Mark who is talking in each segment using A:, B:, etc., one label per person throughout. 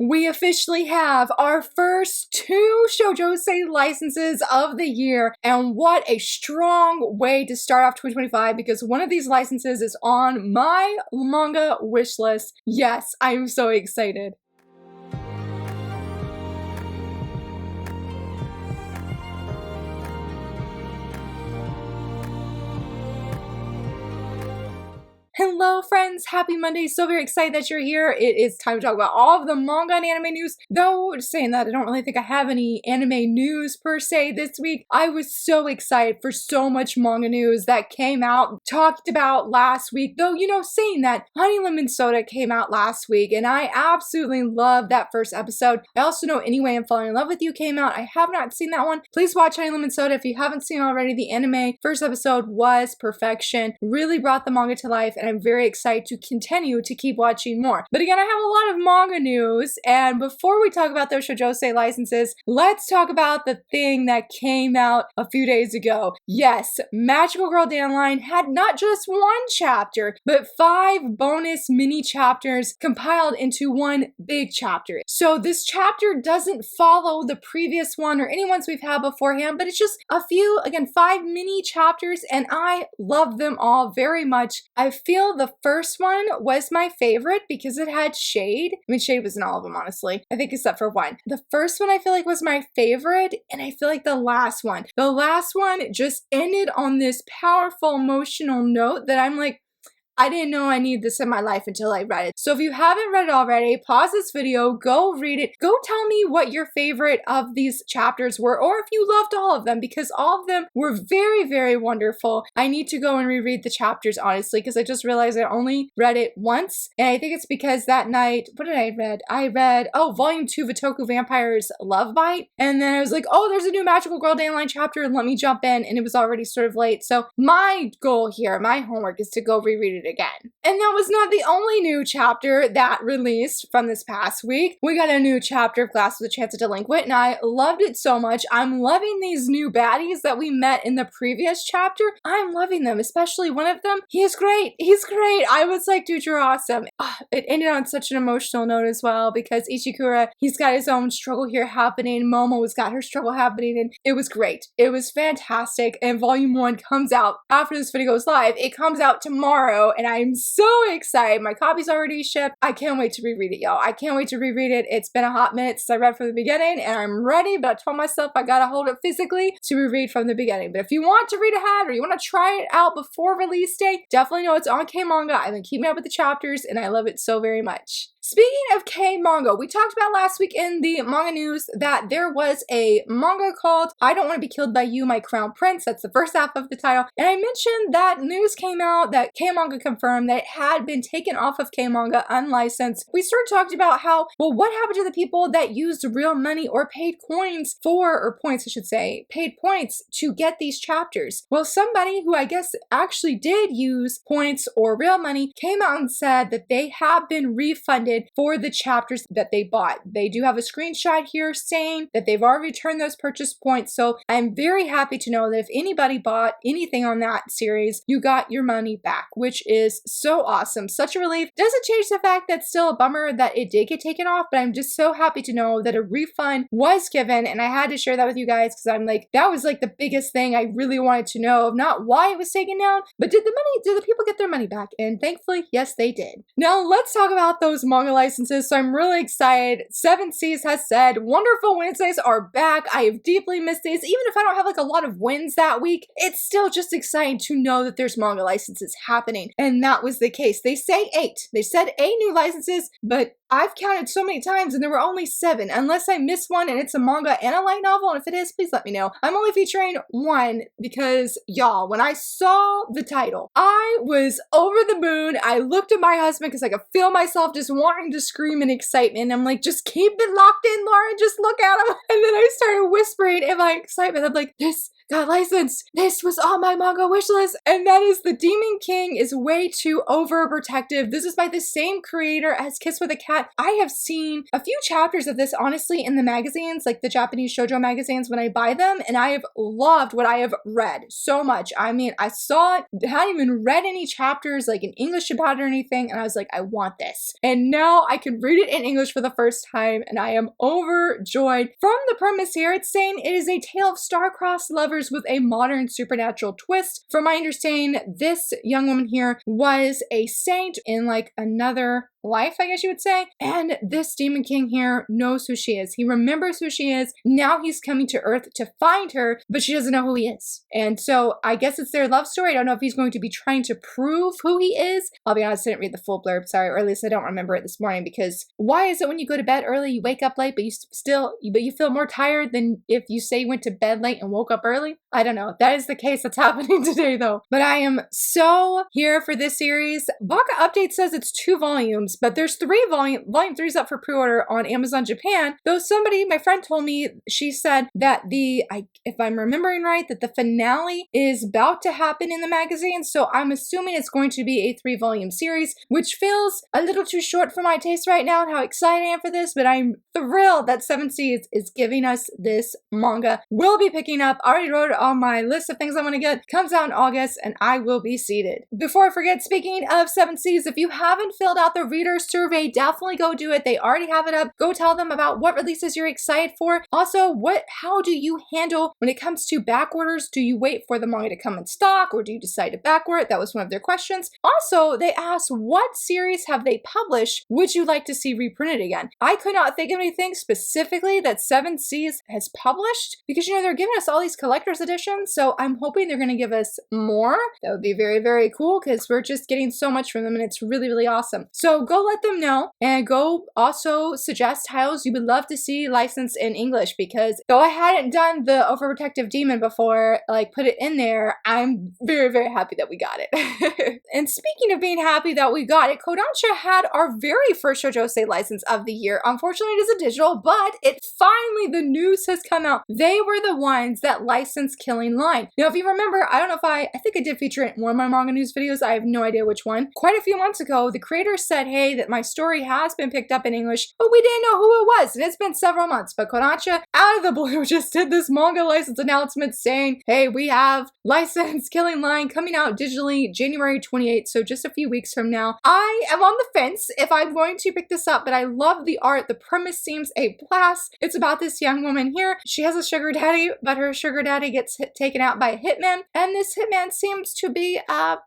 A: we officially have our first 2 Shoujo licenses of the year, and what a strong way to start off 2025 because one of these licenses is on my manga wish list. Yes, I'm so excited. Hello friends, happy Monday, so very excited that you're here. It is time to talk about all of the manga and anime news, though just saying that I don't really think I have any anime news per se this week. I was so excited for so much manga news that came out, talked about last week, though saying that Honey Lemon Soda came out last week and I absolutely loved that first episode. I also know Anyway I'm Falling in Love with You came out. I have not seen that one. Please watch Honey Lemon Soda if you haven't seen already. The anime first episode was perfection, really brought the manga to life, and I'm very excited to continue to keep watching more. But again, I have a lot of manga news, and before we talk about those shoujo licenses, let's talk about the thing that came out a few days ago. Yes, Magical Girl Dandelion had not just 1 chapter, but 5 bonus mini chapters compiled into one big chapter. So this chapter doesn't follow the previous one or any ones we've had beforehand, but it's just a few, again, 5 mini chapters, and I love them all very much. I feel the first one was my favorite because it had shade. I mean, shade was in all of them, honestly. I think except for one. The first one I feel like was my favorite, and I feel like the last one just ended on this powerful emotional note that I'm like, I didn't know I needed this in my life until I read it. So if you haven't read it already, pause this video, go read it. Go tell me what your favorite of these chapters were, or if you loved all of them, because all of them were very, very wonderful. I need to go and reread the chapters, honestly, because I just realized I only read it once. And I think it's because that night, what did I read? I read, Volume 2 Vitoku Vampire's Love Bite. And then I was like, there's a new Magical Girl Dandelion chapter. Let me jump in. And it was already sort of late. So my goal here, my homework is to go reread it again. And that was not the only new chapter that released from this past week. We got a new chapter of Glass with a Chance of Delinquent, and I loved it so much. I'm loving these new baddies that we met in the previous chapter. I'm loving them, especially one of them. He is great. He's great. I was like, dude, you're awesome. It ended on such an emotional note as well because Ichikura, he's got his own struggle here happening. Momo's got her struggle happening, and it was great. It was fantastic, and Volume 1 comes out after this video goes live. It comes out tomorrow, and I'm so excited. My copy's already shipped. I can't wait to reread it, y'all. I can't wait to reread it. It's been a hot minute since I read from the beginning, and I'm ready, but I told myself I gotta hold it physically to reread from the beginning. But if you want to read ahead or you want to try it out before release date, definitely know it's on K-Manga. I've been keeping up with the chapters, and I love it so very much. Speaking of K-Manga, we talked about last week in the manga news that there was a manga called I Don't Want to Be Killed by You, My Crown Prince. That's the first half of the title. And I mentioned that news came out that K-Manga confirmed that it had been taken off of K-Manga unlicensed. We sort of talked about how, well, what happened to the people that used real money or paid coins or points, I should say, paid points to get these chapters? Well, somebody who I guess actually did use points or real money came out and said that they have been refunded for the chapters that they bought. They do have a screenshot here saying that they've already returned those purchase points. So I'm very happy to know that if anybody bought anything on that series, you got your money back, which is so awesome. Such a relief. Doesn't change the fact that it's still a bummer that it did get taken off, but I'm just so happy to know that a refund was given, and I had to share that with you guys because I'm like, that was like the biggest thing I really wanted to know of not why it was taken down, but did the people get their money back? And thankfully, yes, they did. Now let's talk about those manga licenses. So I'm really excited. Seven Seas has said Wonderful Wednesdays are back. I have deeply missed these. Even if I don't have like a lot of wins that week, it's still just exciting to know that there's manga licenses happening. And that was the case. They say 8. They said 8 new licenses, but I've counted so many times and there were only 7, unless I missed one and it's a manga and a light novel. And if it is, please let me know. I'm only featuring 1 because, y'all, when I saw the title, I was over the moon. I looked at my husband because I could feel myself just wanting to scream in excitement. I'm like, just keep it locked in, Lauren. Just look at him. And then I started whispering in my excitement. I'm like, this got licensed. This was on my manga wish list. And that is The Demon King is way too overprotective. This is by the same creator as Kiss with a Cat. I have seen a few chapters of this, honestly, in the magazines, like the Japanese shoujo magazines when I buy them, and I have loved what I have read so much. I mean, I saw it, hadn't even read any chapters like in English about it or anything, and I was like, I want this. And now I can read it in English for the first time, and I am overjoyed. From the premise here, it's saying it is a tale of star-crossed lovers with a modern supernatural twist. From my understanding, this young woman here was a saint in like another life, I guess you would say. And this Demon King here knows who she is. He remembers who she is. Now he's coming to Earth to find her, but she doesn't know who he is. And so I guess it's their love story. I don't know if he's going to be trying to prove who he is. I'll be honest, I didn't read the full blurb, sorry, or at least I don't remember it this morning, because why is it when you go to bed early, you wake up late, but you feel more tired than if you say you went to bed late and woke up early? I don't know. That is the case that's happening today though. But I am so here for this series. Baka Update says it's 2 volumes, but there's 3 volume 3's up for pre-order on Amazon Japan. Though my friend told me, she said that if I'm remembering right, that the finale is about to happen in the magazine. So I'm assuming it's going to be a 3-volume series, which feels a little too short for my taste right now and how excited I am for this, but I'm thrilled that 7 Seas is giving us this manga. We'll be picking up, already wrote it on my list of things I want to get, comes out in August, and I will be seated. Before I forget, speaking of 7 Seas, if you haven't filled out the reader survey, definitely go do it. They already have it up. Go tell them about what releases you're excited for. Also, how do you handle when it comes to back orders? Do you wait for the manga to come in stock, or do you decide to back order? That was one of their questions. Also, they asked, what series have they published would you like to see reprinted again? I could not think of anything specifically that 7 Seas has published, because they're giving us all these collector's editions, so I'm hoping they're going to give us more. That would be very, very cool, because we're just getting so much from them and it's really, really awesome. So go let them know, and go also suggest titles you would love to see licensed in English, because though I hadn't done the Overprotective Demon before, like put it in there, I'm very, very happy that we got it. And speaking of being happy that we got it, Kodansha had our very first Shoujo license of the year. Unfortunately, it is a digital, but the news has come out. They were the ones that licensed Killing Line. Now, if you remember, I don't know if I think I did feature it in one of my manga news videos. I have no idea which one. Quite a few months ago, the creator said, hey, that my story has been picked up in English, but we didn't know who it was, and it's been several months. But Kodansha, out of the blue, just did this manga license announcement saying, hey, we have licensed Killing Line coming out digitally January 28th, so just a few weeks from now. I am on the fence if I'm going to pick this up, but I love the art. The premise seems a blast. It's about this young woman here. She has a sugar daddy, but her sugar daddy gets taken out by a hitman, and this hitman seems to be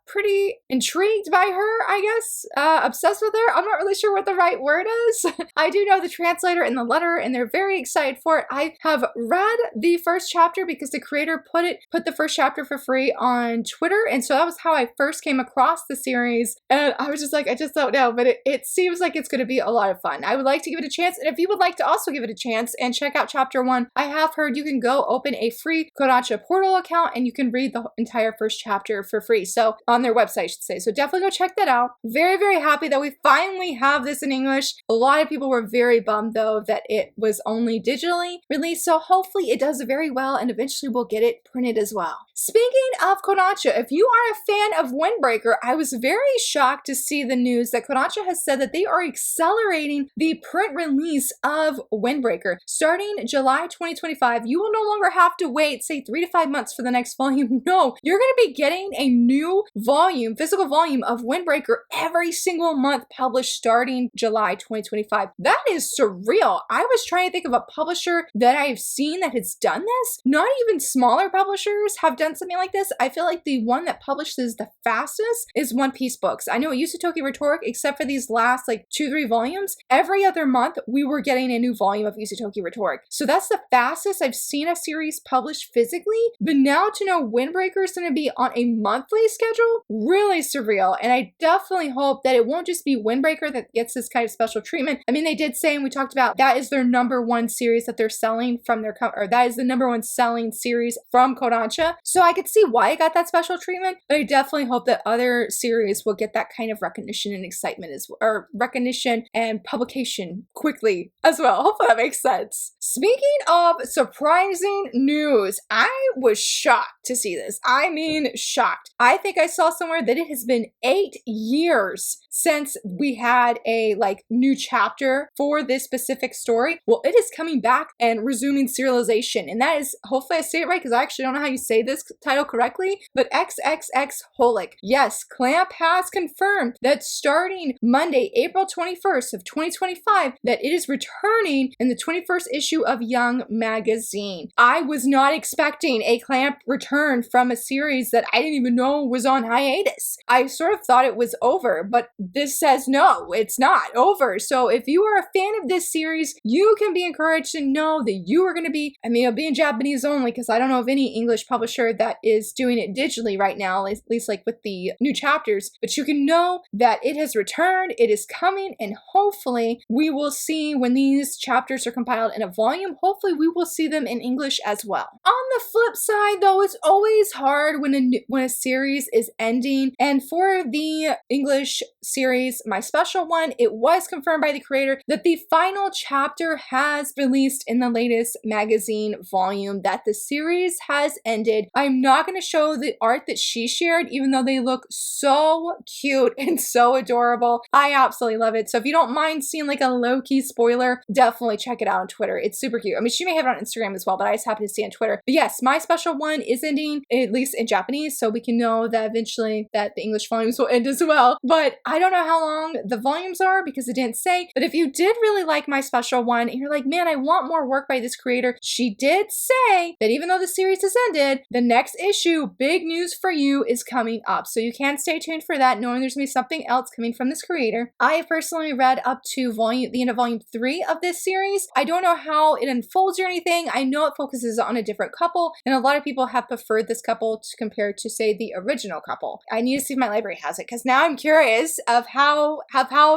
A: pretty intrigued by her, I guess, obsessed with her. I'm not really sure what the right word is. I do know the translator and the letter, and they're very excited for it. I have read the first chapter because the creator put the first chapter for free on Twitter, and so that was how I first came across the series, and I was just like, I just don't know, but it seems like it's going to be a lot of fun. I would like to give it a chance, and if you would like to also give it a chance and check out chapter 1, I have heard you can go open a free Kodansha portal account and you can read the entire first chapter for free. So on their website, I should say. So definitely go check that out. Very, very happy that we finally have this in English. A lot of people were very bummed though that it was only digitally released. So hopefully it does very well and eventually we'll get it printed as well. Speaking of Kodansha, if you are a fan of Windbreaker, I was very shocked to see the news that Kodansha has said that they are accelerating the print release of Windbreaker. Starting July 2025, you will no longer have to wait, say, 3 to 5 months for the next volume. No, you're going to be getting a new volume, physical volume of Windbreaker every single month published starting July 2025. That is surreal. I was trying to think of a publisher that I've seen that has done this. Not even smaller publishers have done something like this. I feel like the one that publishes the fastest is One Piece Books. I know it used to Tokyo except for these last like 2-3 volumes. Every other month, we were getting a new volume of Tokyo Rhetoric. So that's the fastest I've seen a series published physically. But now to know Windbreaker is going to be on a monthly schedule, really surreal. And I definitely hope that it won't just be windbreaker that gets this kind of special treatment. I mean, they did say, and we talked about, that is their #1 series that they're selling from their, or that is the #1 selling series from Kodansha. So I could see why it got that special treatment, but I definitely hope that other series will get that kind of recognition and excitement as well, or recognition and publication quickly as well. Hopefully that makes sense. Speaking of surprising news, I was shocked to see this. I mean, shocked. I think I saw somewhere that it has been 8 years since we had a new chapter for this specific story. Well, it is coming back and resuming serialization, and that is, hopefully I say it right because I actually don't know how you say this title correctly, but xxxHolic. Yes, Clamp has confirmed that starting Monday, April 21st of 2025, that it is returning in the 21st issue of Young magazine. I was not expecting a Clamp return from a series that I didn't even know was on hiatus. I sort of thought it was over, but this says no, it's not over. So if you are a fan of this series, you can be encouraged to know that you are going to be, I mean, it'll be in Japanese only because I don't know of any English publisher that is doing it digitally right now, at least like with the new chapters, but you can know that it has returned, it is coming, and hopefully we will see when these chapters are compiled in a volume, hopefully we will see them in English as well. On the flip side though, it's always hard when a series is ending, and for the English series, my special one, it was confirmed by the creator that the final chapter has released in the latest magazine volume, that the series has ended. I'm not going to show the art that she shared, even though they look so cute and so adorable. I absolutely love it. So if you don't mind seeing like a low-key spoiler, definitely check it out on Twitter. It's super cute. I mean, she may have it on Instagram as well, but I just happen to see it on Twitter. But yes, my special one is ending, at least in Japanese, so we can know that eventually that the English volumes will end as well. But I don't know how long the volumes are because it didn't say. But if you did really like my special one and you're like, man, I want more work by this creator, she did say that even though the series has ended, the next issue, big news for you, is coming up. So you can stay tuned for that, knowing there's going to be something else coming from this creator. I have personally read up to the end of volume 3 of this series. I don't know how it unfolds or anything. I know it focuses on a different couple, and a lot of people have preferred this couple compared to, say, the original couple. I need to see if my library has it, because now I'm curious of how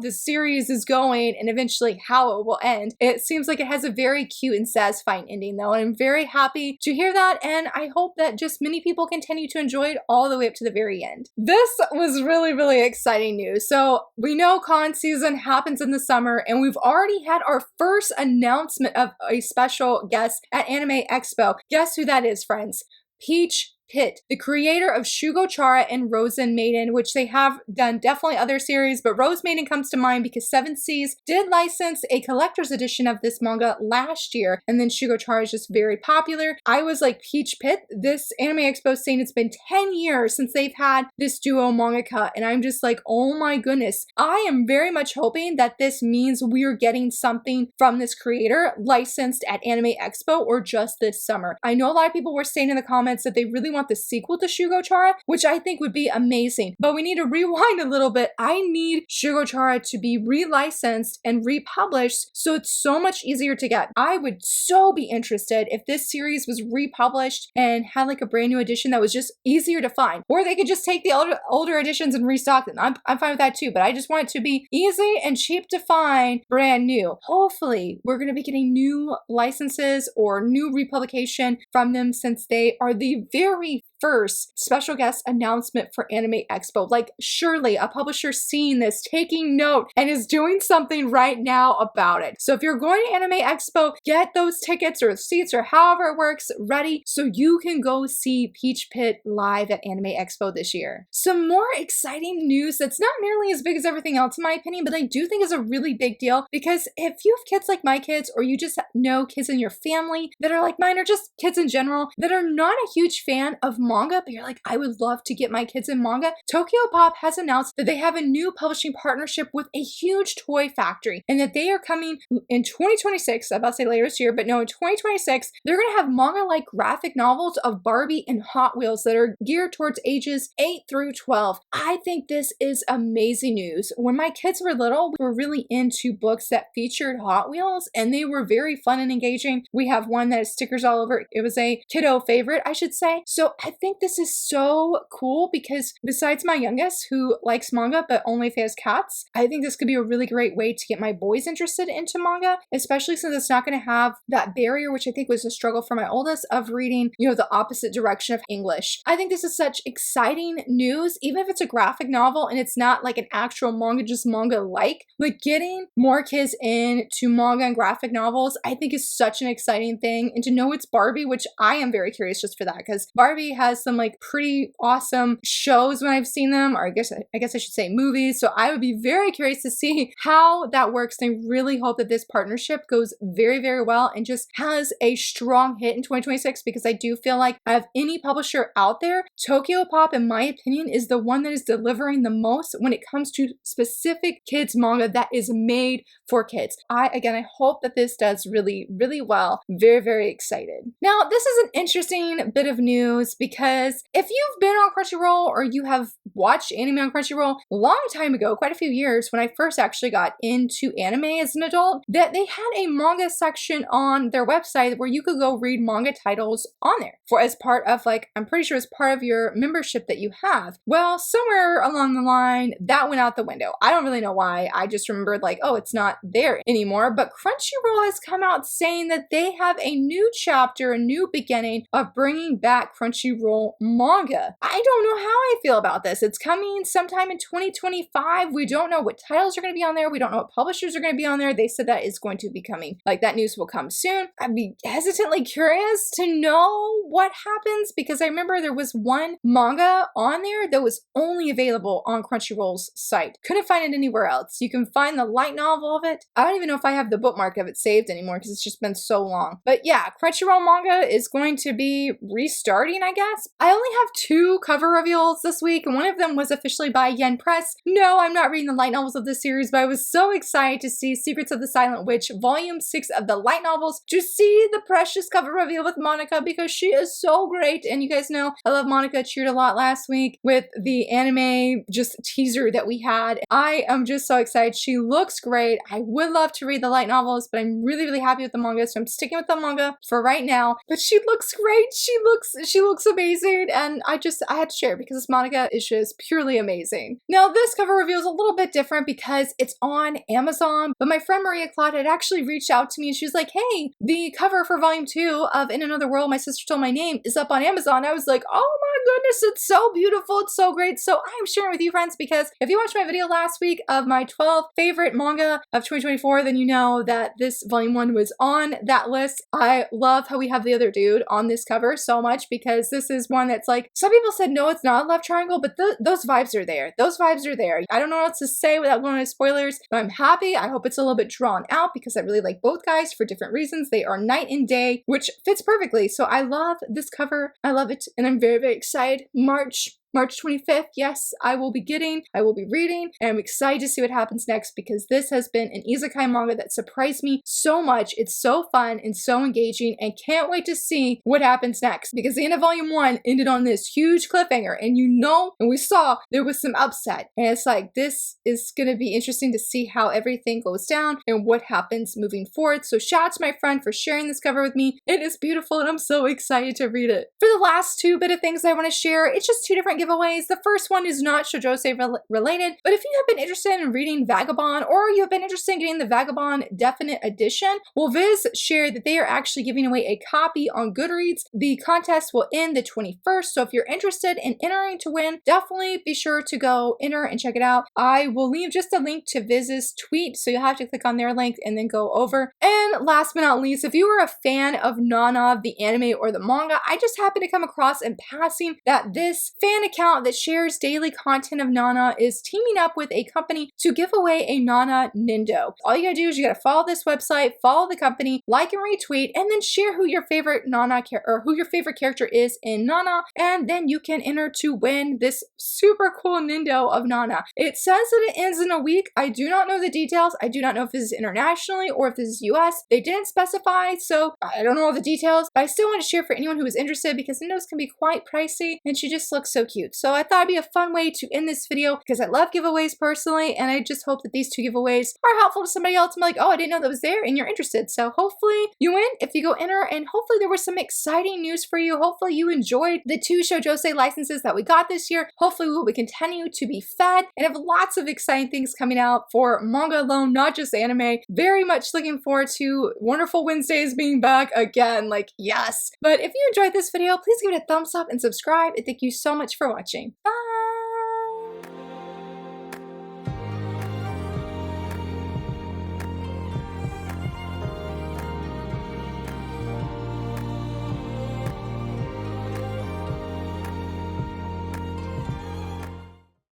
A: the series is going and eventually how it will end. It seems like it has a very cute and satisfying ending though, and I'm very happy to hear that, and I hope that just many people continue to enjoy it all the way up to the very end. This was really, really exciting news. So we know con season happens in the summer, and we've already had our first announcement of a special guest at Anime Expo. Guess who that is, friends? Peach Pitt, the creator of Shugo and Rose Maiden, which they have done definitely other series, but Rose Maiden comes to mind because Seven Seas did license a collector's edition of this manga last year, and then Shugo is just very popular. I was like, Peach Pitt, this Anime Expo is saying it's been 10 years since they've had this duo mangaka, and I'm just like, oh my goodness. I am very much hoping that this means we're getting something from this creator licensed at Anime Expo or just this summer. I know a lot of people were saying in the comments that they really want the sequel to Shugo, which I think would be amazing, but we need to rewind a little bit. I need Shugo to be relicensed and republished so it's so much easier to get. I would so be interested if this series was republished and had like a brand new edition that was just easier to find, or they could just take the older editions and restock them. I'm fine with that too, but I just want it to be easy and cheap to find, brand new. Hopefully we're going to be getting new licenses or new republication from them, since they are the very first special guest announcement for Anime Expo. Like, surely a publisher seeing this, taking note, and is doing something right now about it. So if you're going to Anime Expo, get those tickets or seats or however it works ready so you can go see Peach Pitt live at Anime Expo this year. Some more exciting news that's not nearly as big as everything else in my opinion, but I do think is a really big deal, because if you have kids like my kids, or you just know kids in your family that are like mine, or just kids in general that are not a huge fan of manga, but you're like, I would love to get my kids in manga, TokyoPop has announced that they have a new publishing partnership with a huge toy factory, and that they are coming in 2026, I'm about to say later this year, but no, in 2026, they're going to have manga-like graphic novels of Barbie and Hot Wheels that are geared towards ages 8 through 12. I think this is amazing news. When my kids were little, we were really into books that featured Hot Wheels, and they were very fun and engaging. We have one that has stickers all over. It was a kiddo favorite, I should say. So I think this is so cool because besides my youngest who likes manga but only if he has cats, I think this could be a really great way to get my boys interested into manga, especially since it's not going to have that barrier, which I think was a struggle for my oldest, of reading, you know, the opposite direction of English. I think this is such exciting news, even if it's a graphic novel and it's not like an actual manga, just manga-like. Like getting more kids into manga and graphic novels, I think is such an exciting thing. And to know it's Barbie, which I am very curious just for that, because Barbie has some like pretty awesome shows when I've seen them, or I guess I should say movies. So I would be very curious to see how that works. And I really hope that this partnership goes very, very well and just has a strong hit in 2026, because I do feel like out of any publisher out there, TokyoPop, in my opinion, is the one that is delivering the most when it comes to specific kids manga that is made for kids. I hope that this does really, really well. Very, very excited. Now, this is an interesting bit of news because if you've been on CrunchyRoll or you have watched anime on CrunchyRoll a long time ago, quite a few years, when I first actually got into anime as an adult, that they had a manga section on their website where you could go read manga titles on there for as part of, like, I'm pretty sure as part of your membership that you have. Well, somewhere along the line, that went out the window. I don't really know why. I just remembered like, oh, it's not there anymore. But CrunchyRoll has come out saying that they have a new chapter, a new beginning of bringing back Crunchyroll manga. I don't know how I feel about this. It's coming sometime in 2025. We don't know what titles are going to be on there. We don't know what publishers are going to be on there. They said that is going to be coming. Like, that news will come soon. I'd be hesitantly curious to know what happens, because I remember there was one manga on there that was only available on Crunchyroll's site. Couldn't find it anywhere else. You can find the light novel of it. I don't even know if I have the bookmark of it saved anymore because it's just been so long. But yeah, Crunchyroll manga is going to be restarting, I guess. I only have 2 cover reveals this week, and one of them was officially by Yen Press. No, I'm not reading the light novels of this series, but I was so excited to see Secrets of the Silent Witch, Volume 6 of the light novels, to see the precious cover reveal with Monica, because she is so great. And you guys know I love Monica. Cheered a lot last week with the anime just teaser that we had. I am just so excited. She looks great. I would love to read the light novels, but I'm really, really happy with the manga, so I'm sticking with the manga for right now. But she looks great. She looks amazing, and I had to share because this Monica is just purely amazing. Now, this cover reveal is a little bit different because it's on Amazon, but my friend Maria Claude had actually reached out to me and she was like, hey, the cover for volume 2 of In Another World, My Sister Told My Name, is up on Amazon. I was like, oh my goodness, it's so beautiful. It's so great. So I'm sharing with you, friends, because if you watched my video last week of my 12 favorite manga of 2024, then you know that this volume 1 was on that list. I love how we have the other dude on this cover so much, because this is one that's like, some people said no, it's not a love triangle, but those vibes are there. Those vibes are there. I don't know what else to say without going into spoilers, but I'm happy. I hope it's a little bit drawn out because I really like both guys for different reasons. They are night and day, which fits perfectly. So I love this cover. I love it. And I'm very, very excited. March 25th, yes, I will be reading, and I'm excited to see what happens next, because this has been an isekai manga that surprised me so much. It's so fun and so engaging, and can't wait to see what happens next, because the end of volume 1 ended on this huge cliffhanger, and and we saw there was some upset, and it's like, this is going to be interesting to see how everything goes down and what happens moving forward. So shout out to my friend for sharing this cover with me. It is beautiful, and I'm so excited to read it. For the last 2 bit of things I want to share, it's just 2 different giveaways. The first one is not Shoujo related, but if you have been interested in reading Vagabond, or you have been interested in getting the Vagabond Definite Edition, well, Viz shared that they are actually giving away a copy on Goodreads. The contest will end the 21st, so if you're interested in entering to win, definitely be sure to go enter and check it out. I will leave just a link to Viz's tweet, so you'll have to click on their link and then go over. And last but not least, if you are a fan of Nana, the anime or the manga, I just happened to come across in passing that this fan account that shares daily content of Nana is teaming up with a company to give away a Nana Nendo. All you gotta do is you gotta follow this website, follow the company, like and retweet, and then share who your favorite character is in Nana, and then you can enter to win this super cool Nendo of Nana. It says that it ends in a week. I do not know the details. I do not know if this is internationally or if this is US. They didn't specify, so I don't know all the details, but I still want to share for anyone who is interested, because Nendos can be quite pricey, and she just looks so cute. cute. So I thought it'd be a fun way to end this video because I love giveaways personally, and I just hope that these 2 giveaways are helpful to somebody else. I'm like, oh, I didn't know that was there, and you're interested. So hopefully you win if you go enter, and hopefully there was some exciting news for you. Hopefully you enjoyed the 2 Shoujo licenses that we got this year. Hopefully we will continue to be fed and have lots of exciting things coming out for manga alone, not just anime. Very much looking forward to Wonderful Wednesdays being back again. Like, yes. But if you enjoyed this video, please give it a thumbs up and subscribe. And thank you so much for watching. Bye!